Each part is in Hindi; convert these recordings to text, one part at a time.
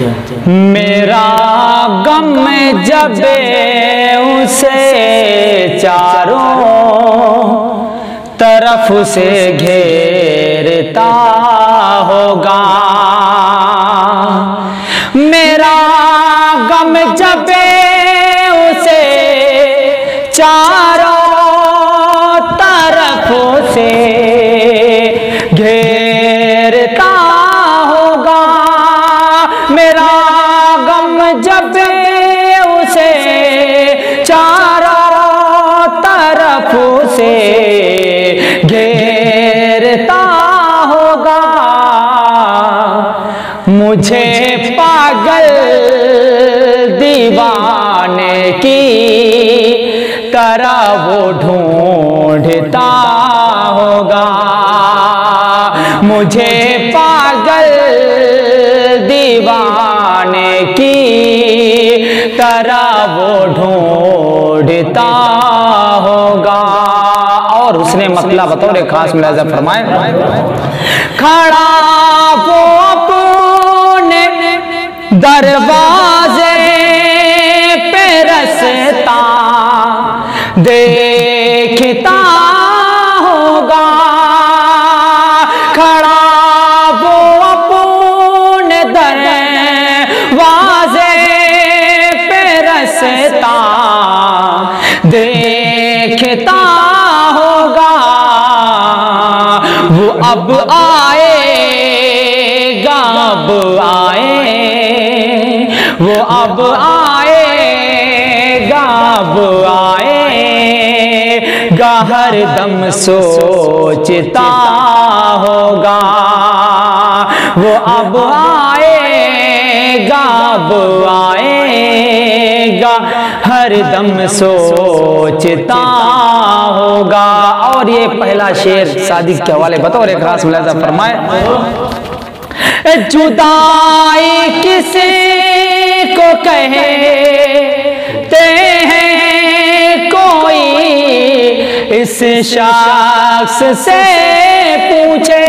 मेरा गम जब उसे चारों तरफ से घेरता होगा, मेरा गम जब उसे चारों तरफों से घेरता होगा, मेरा गम जब उसे चारों तरफों से घेरता होगा, मुझे पागल दीवाने की तरह वो ढूंढता होगा, मुझे पागल दीवाने की तरह वो ढूंढता होगा। और उसने मतलब बतौर खास मुलाज़ा फरमाए, खड़ा वो अपने दरवाजे पे रास्ता देखता होगा, खड़ा वो अपने दरवाजे पे रास्ता देखता होगा, वो अब आएगा, अब आए, वो अब आएगा, अब आएगा, हर दम सोचता होगा, वो अब आएगा, अब आएगा, हर दम सोचता होगा। और ये पहला शेर शादी के हवाले बतौर एक खास मुलाज़ा फरमाए, जुदाई किसी को कहते हैं, कोई इस शख्स से पूछे,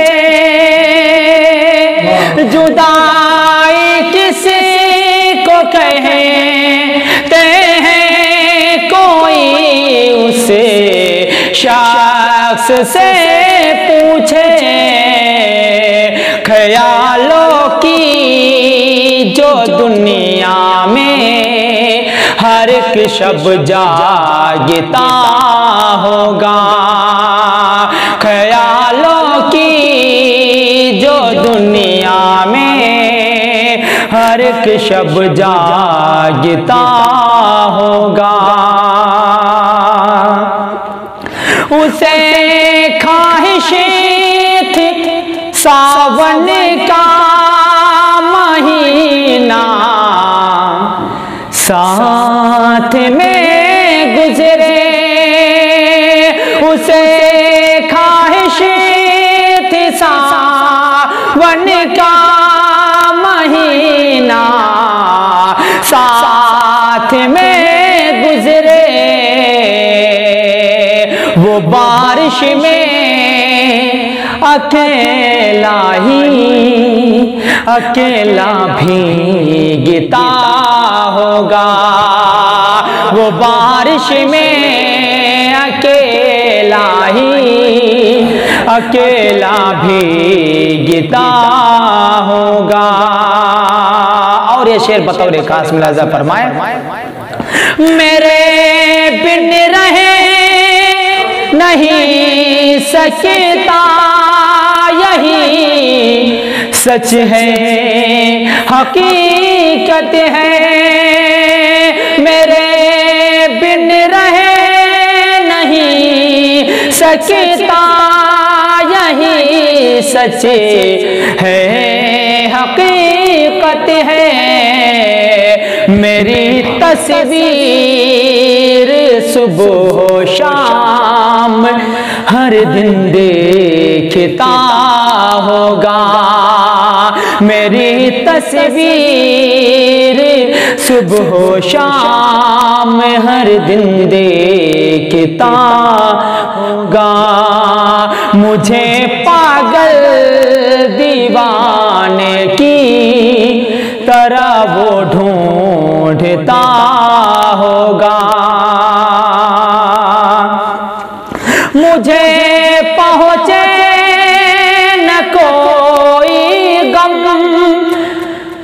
जुदाई किसी को कहते हैं, कोई उसे शख्स से पूछे, ख्यालों की जो दुनिया में हर एक शब जागता होगा, ख्यालों की जो दुनिया में हर एक शब जागता होगा, उसे ख्वाहिश थी सावन का महीना साथ में गुजरे, उसे ख्वाहिश थी सावन का महीना साथ में गुजरे, वो बारिश में अकेला ही अकेला भीगता होगा, वो बारिश में अकेला ही अकेला भीगता होगा। और ये शेर बतौर खास मुलाज़ा फरमाए, मेरे बिन रहे नहीं सकता, यही सच है हकीकत है, मेरे बिन रहे नहीं सकता, यही सच है हकीकत है, मेरी तस्वीर सुबह शाम हर दिन देखता होगा, मेरी तस्वीर सुबह शाम हर दिन देखता होगा, मुझे पागल दीवाने की तरह वो ढूंढता होगा। मुझे पहुंचे न कोई गम,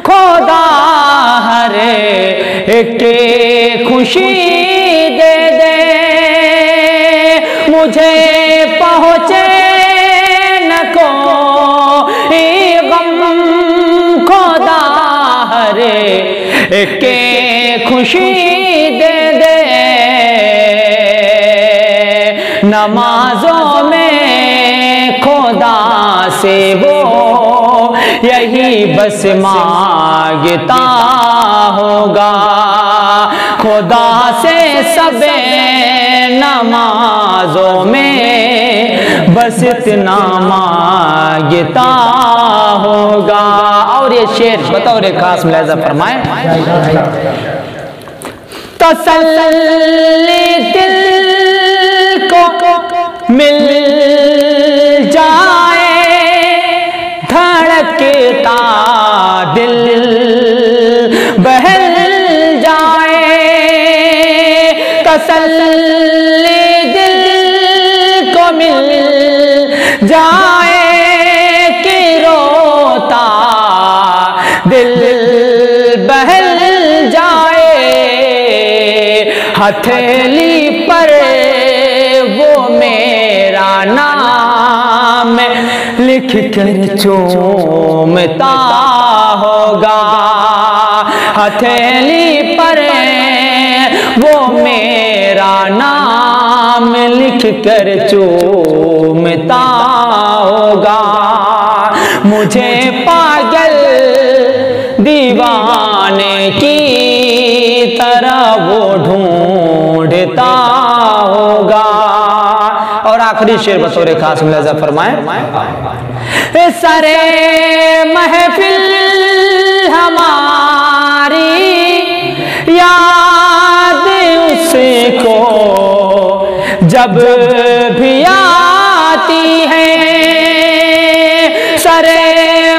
खुदा हर एक खुशी दे दे। मुझे पहुंचे न कोई गम, खुदा हर एक खुशी दे दे। नमाजों में खुदा से वो यही बस मांगता होगा। खुदा से सब नमाजों में बस इतना मांगता होगा। और ये शेर बताओ रे खास मुलाहिजा फरमाए। तसल्ली दिल को मिल जाए, धड़कता दिल बहल जाए। तसल्ली दिल को मिल जाए कि रोता दिल बहल जाए। हथेली पर वो मेरा नाम लिख कर चूमता होगा। हथेली पर वो मेरा नाम लिख कर चूमता होगा। मुझे पागल दीवाने की तरह वो ढूंढता होगा। और आखिरी शेर बतौर खास मुलाहिजा फरमाए। सरे महफिल हमारी याद उसको जब भी आती है। सरे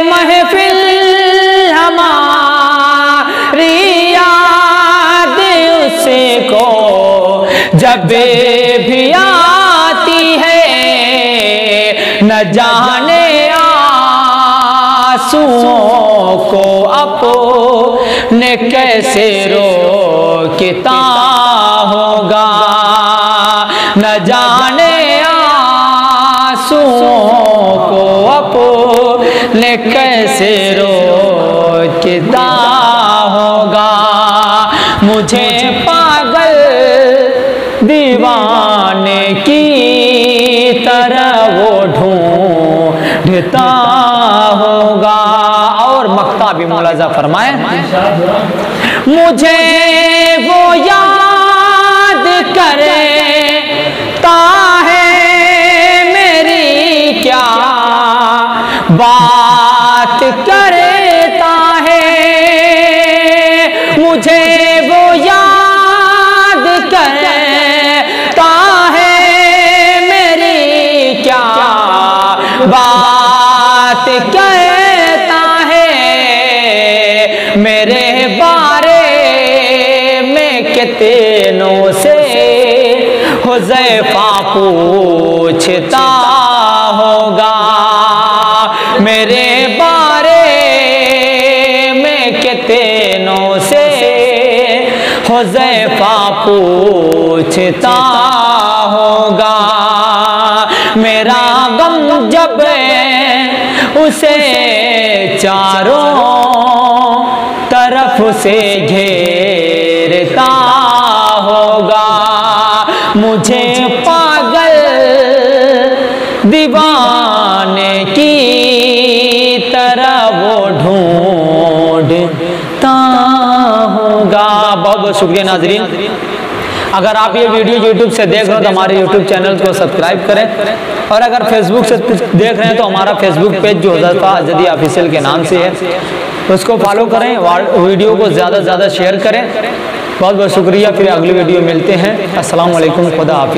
महफिल हमारी याद उसको जब भी आती है। न जाने आंसुओं को अपने कैसे रोकता होगा। न जाने आंसुओं को अपने कैसे रोकता होगा। मुझे पागल दीवाने की तरह वो ढूंढता होगा। और मक्ता भी मुलाजा फरमाए। मुझे वो याद करता है मेरी क्या बात करता है। मुझे वो याद करता है मेरी क्या बात करता है। मेरे बारे में कितनों से हुज़ैफा पूछता होगा। मेरे बारे में कितनों से हुज़ैफा पूछता होगा। मेरा गम जब उसे चारों तरफ से घेरता होगा। मुझे पागल दीवाने की तरह वो ढूंढता होगा। बहुत बहुत शुक्रिया नाज़रीन। अगर आप ये वीडियो YouTube से देख रहे हो तो हमारे YouTube चैनल को सब्सक्राइब करें। और अगर Facebook से देख रहे हैं तो हमारा Facebook पेज जो हुज़ैफा अज़दी ऑफिशियल के नाम से है उसको फॉलो करें। वीडियो को ज़्यादा से ज़्यादा शेयर करें। बहुत बहुत शुक्रिया। फिर अगली वीडियो मिलते हैं। अस्सलाम वालेकुम। खुदा हाफिज़।